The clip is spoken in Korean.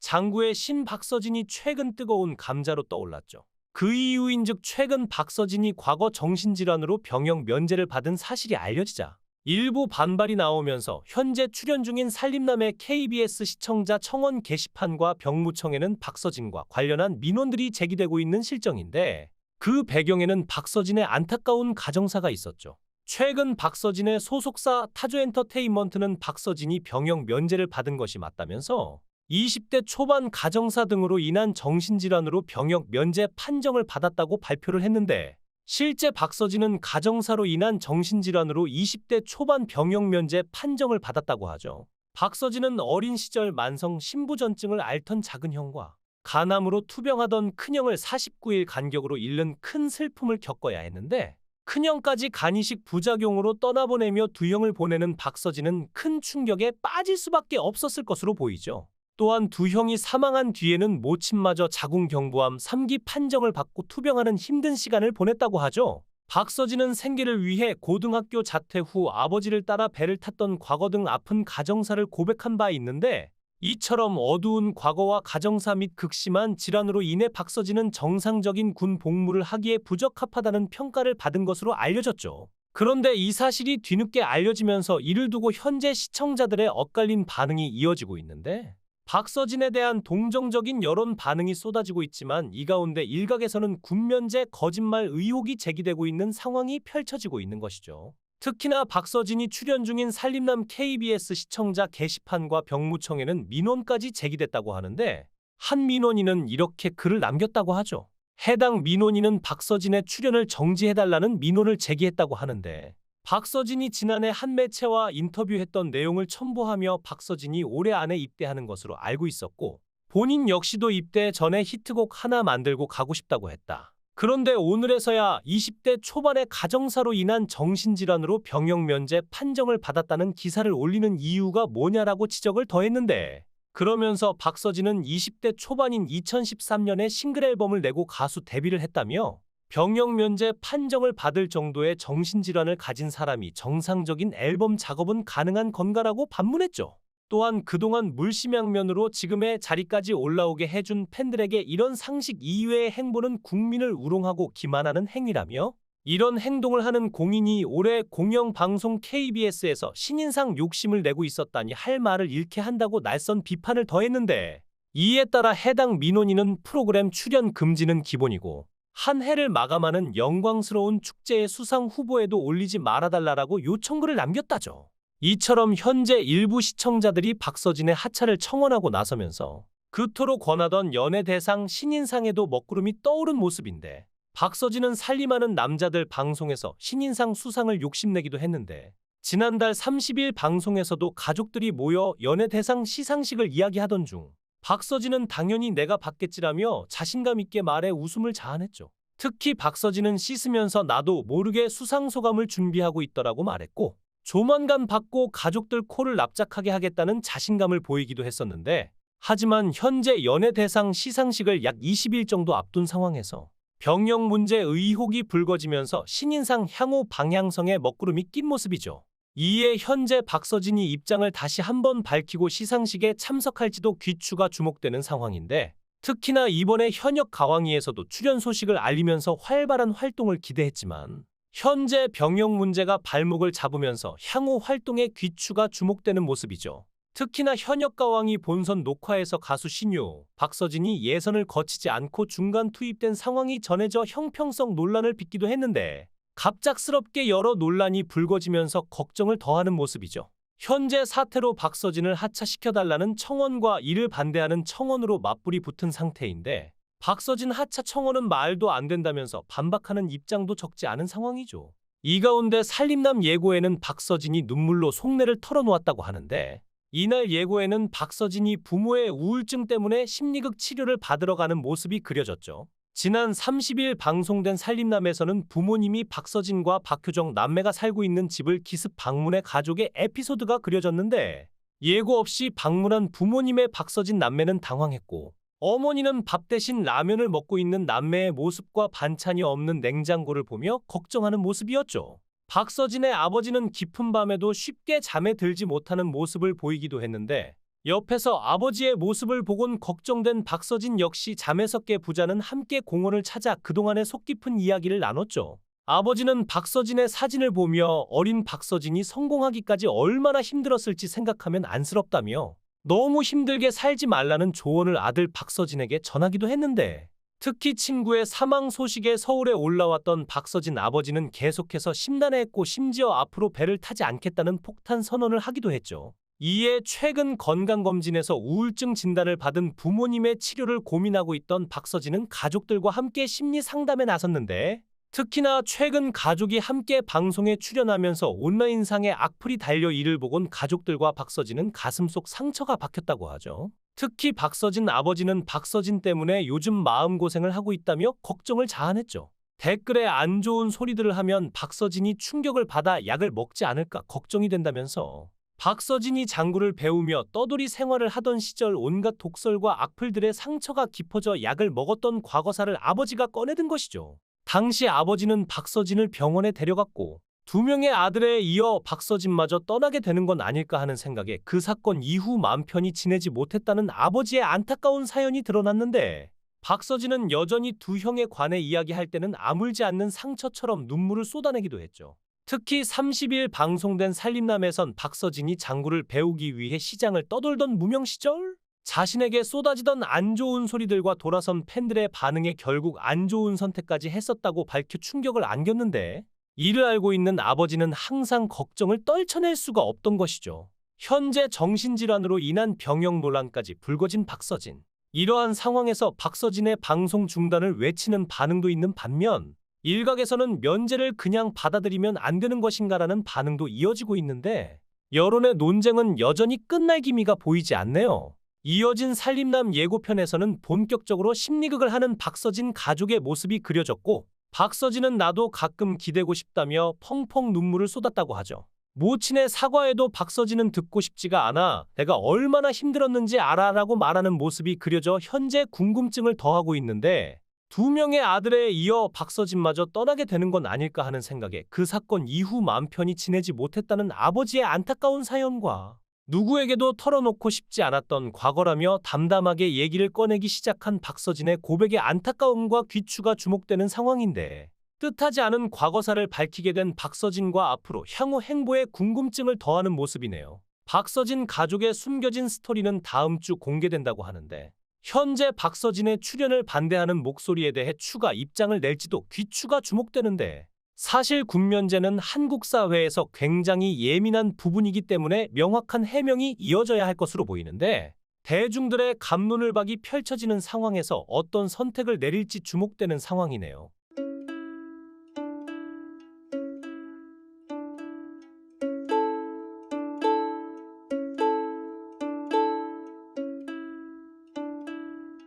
장구의 신 박서진이 최근 뜨거운 감자로 떠올랐죠. 그 이유인즉 최근 박서진이 과거 정신질환으로 병역 면제를 받은 사실이 알려지자 일부 반발이 나오면서 현재 출연 중인 살림남의 KBS 시청자 청원 게시판과 병무청에는 박서진과 관련한 민원들이 제기되고 있는 실정인데, 그 배경에는 박서진의 안타까운 가정사가 있었죠. 최근 박서진의 소속사 타조엔터테인먼트는 박서진이 병역 면제를 받은 것이 맞다면서 20대 초반 가정사 등으로 인한 정신질환으로 병역 면제 판정을 받았다고 발표를 했는데, 실제 박서진은 가정사로 인한 정신질환으로 20대 초반 병역 면제 판정을 받았다고 하죠. 박서진은 어린 시절 만성 신부전증을 앓던 작은 형과 간암으로 투병하던 큰형을 49일 간격으로 잃는 큰 슬픔을 겪어야 했는데, 큰형까지 간이식 부작용으로 떠나보내며 두 형을 보내는 박서진은 큰 충격에 빠질 수밖에 없었을 것으로 보이죠. 또한 두 형이 사망한 뒤에는 모친마저 자궁경부암 3기 판정을 받고 투병하는 힘든 시간을 보냈다고 하죠. 박서진은 생계를 위해 고등학교 자퇴 후 아버지를 따라 배를 탔던 과거 등 아픈 가정사를 고백한 바 있는데, 이처럼 어두운 과거와 가정사 및 극심한 질환으로 인해 박서진은 정상적인 군 복무를 하기에 부적합하다는 평가를 받은 것으로 알려졌죠. 그런데 이 사실이 뒤늦게 알려지면서 이를 두고 현재 시청자들의 엇갈린 반응이 이어지고 있는데, 박서진에 대한 동정적인 여론 반응이 쏟아지고 있지만 이 가운데 일각에서는 군면제 거짓말 의혹이 제기되고 있는 상황이 펼쳐지고 있는 것이죠. 특히나 박서진이 출연 중인 살림남 KBS 시청자 게시판과 병무청에는 민원까지 제기됐다고 하는데, 한 민원인은 이렇게 글을 남겼다고 하죠. 해당 민원인은 박서진의 출연을 정지해달라는 민원을 제기했다고 하는데, 박서진이 지난해 한 매체와 인터뷰했던 내용을 첨부하며 박서진이 올해 안에 입대하는 것으로 알고 있었고, 본인 역시도 입대 전에 히트곡 하나 만들고 가고 싶다고 했다. 그런데 오늘에서야 20대 초반의 가정사로 인한 정신질환으로 병역 면제 판정을 받았다는 기사를 올리는 이유가 뭐냐라고 지적을 더했는데, 그러면서 박서진은 20대 초반인 2013년에 싱글 앨범을 내고 가수 데뷔를 했다며, 병역 면제 판정을 받을 정도의 정신질환을 가진 사람이 정상적인 앨범 작업은 가능한 건가라고 반문했죠. 또한 그동안 물심양면으로 지금의 자리까지 올라오게 해준 팬들에게 이런 상식 이외의 행보는 국민을 우롱하고 기만하는 행위라며, 이런 행동을 하는 공인이 올해 공영방송 KBS에서 신인상 욕심을 내고 있었다니 할 말을 잃게 한다고 날선 비판을 더했는데, 이에 따라 해당 민원인은 프로그램 출연 금지는 기본이고 한 해를 마감하는 영광스러운 축제의 수상 후보에도 올리지 말아달라고 요청글을 남겼다죠. 이처럼 현재 일부 시청자들이 박서진의 하차를 청원하고 나서면서 그토록 권하던 연예대상 신인상에도 먹구름이 떠오른 모습인데, 박서진은 살림하는 남자들 방송에서 신인상 수상을 욕심내기도 했는데, 지난달 30일 방송에서도 가족들이 모여 연예대상 시상식을 이야기하던 중 박서진은 당연히 내가 받겠지라며 자신감 있게 말해 웃음을 자아냈죠. 특히 박서진은 씻으면서 나도 모르게 수상 소감을 준비하고 있더라고 말했고, 조만간 받고 가족들 코를 납작하게 하겠다는 자신감을 보이기도 했었는데, 하지만 현재 연예대상 시상식을 약 20일 정도 앞둔 상황에서 병역 문제 의혹이 불거지면서 신인상 향후 방향성에 먹구름이 낀 모습이죠. 이에 현재 박서진이 입장을 다시 한번 밝히고 시상식에 참석할지도 귀추가 주목되는 상황인데, 특히나 이번에 현역 가왕이에서도 출연 소식을 알리면서 활발한 활동을 기대했지만 현재 병역 문제가 발목을 잡으면서 향후 활동에 귀추가 주목되는 모습이죠. 특히나 현역 가왕이 본선 녹화에서 가수 신유, 박서진이 예선을 거치지 않고 중간 투입된 상황이 전해져 형평성 논란을 빚기도 했는데, 갑작스럽게 여러 논란이 불거지면서 걱정을 더하는 모습이죠. 현재 사태로 박서진을 하차시켜달라는 청원과 이를 반대하는 청원으로 맞불이 붙은 상태인데, 박서진 하차 청원은 말도 안 된다면서 반박하는 입장도 적지 않은 상황이죠. 이 가운데 살림남 예고에는 박서진이 눈물로 속내를 털어놓았다고 하는데, 이날 예고에는 박서진이 부모의 우울증 때문에 심리극 치료를 받으러 가는 모습이 그려졌죠. 지난 30일 방송된 살림남에서는 부모님이 박서진과 박효정 남매가 살고 있는 집을 기습 방문해 가족의 에피소드가 그려졌는데, 예고 없이 방문한 부모님의 박서진 남매는 당황했고, 어머니는 밥 대신 라면을 먹고 있는 남매의 모습과 반찬이 없는 냉장고를 보며 걱정하는 모습이었죠. 박서진의 아버지는 깊은 밤에도 쉽게 잠에 들지 못하는 모습을 보이기도 했는데, 옆에서 아버지의 모습을 보곤 걱정된 박서진 역시 자매석계 부자는 함께 공원을 찾아 그동안의 속 깊은 이야기를 나눴죠. 아버지는 박서진의 사진을 보며 어린 박서진이 성공하기까지 얼마나 힘들었을지 생각하면 안쓰럽다며 너무 힘들게 살지 말라는 조언을 아들 박서진에게 전하기도 했는데, 특히 친구의 사망 소식에 서울에 올라왔던 박서진 아버지는 계속해서 심란해했고 심지어 앞으로 배를 타지 않겠다는 폭탄 선언을 하기도 했죠. 이에 최근 건강검진에서 우울증 진단을 받은 부모님의 치료를 고민하고 있던 박서진은 가족들과 함께 심리 상담에 나섰는데, 특히나 최근 가족이 함께 방송에 출연하면서 온라인상에 악플이 달려 이를 보곤 가족들과 박서진은 가슴속 상처가 박혔다고 하죠. 특히 박서진 아버지는 박서진 때문에 요즘 마음고생을 하고 있다며 걱정을 자아냈죠. 댓글에 안 좋은 소리들을 하면 박서진이 충격을 받아 약을 먹지 않을까 걱정이 된다면서, 박서진이 장구를 배우며 떠돌이 생활을 하던 시절 온갖 독설과 악플들의 상처가 깊어져 약을 먹었던 과거사를 아버지가 꺼내든 것이죠. 당시 아버지는 박서진을 병원에 데려갔고 2명의 아들에 이어 박서진마저 떠나게 되는 건 아닐까 하는 생각에 그 사건 이후 맘 편히 지내지 못했다는 아버지의 안타까운 사연이 드러났는데, 박서진은 여전히 2형에 관해 이야기할 때는 아물지 않는 상처처럼 눈물을 쏟아내기도 했죠. 특히 30일 방송된 살림남에선 박서진이 장구를 배우기 위해 시장을 떠돌던 무명 시절 자신에게 쏟아지던 안 좋은 소리들과 돌아선 팬들의 반응에 결국 안 좋은 선택까지 했었다고 밝혀 충격을 안겼는데, 이를 알고 있는 아버지는 항상 걱정을 떨쳐낼 수가 없던 것이죠. 현재 정신질환으로 인한 병역 논란까지 불거진 박서진. 이러한 상황에서 박서진의 방송 중단을 외치는 반응도 있는 반면, 일각에서는 면제를 그냥 받아들이면 안 되는 것인가라는 반응도 이어지고 있는데, 여론의 논쟁은 여전히 끝날 기미가 보이지 않네요. 이어진 살림남 예고편에서는 본격적으로 심리극을 하는 박서진 가족의 모습이 그려졌고, 박서진은 나도 가끔 기대고 싶다며 펑펑 눈물을 쏟았다고 하죠. 모친의 사과에도 박서진은 듣고 싶지가 않아 내가 얼마나 힘들었는지 알아 라고 말하는 모습이 그려져 현재 궁금증을 더하고 있는데, 2명의 아들에 이어 박서진마저 떠나게 되는 건 아닐까 하는 생각에 그 사건 이후 마음 편히 지내지 못했다는 아버지의 안타까운 사연과 누구에게도 털어놓고 싶지 않았던 과거라며 담담하게 얘기를 꺼내기 시작한 박서진의 고백의 안타까움과 귀추가 주목되는 상황인데, 뜻하지 않은 과거사를 밝히게 된 박서진과 앞으로 향후 행보에 궁금증을 더하는 모습이네요. 박서진 가족의 숨겨진 스토리는 다음 주 공개된다고 하는데, 현재 박서진의 출연을 반대하는 목소리에 대해 추가 입장을 낼지도 귀추가 주목되는데, 사실 군면제는 한국 사회에서 굉장히 예민한 부분이기 때문에 명확한 해명이 이어져야 할 것으로 보이는데, 대중들의 갑론을박이 펼쳐지는 상황에서 어떤 선택을 내릴지 주목되는 상황이네요.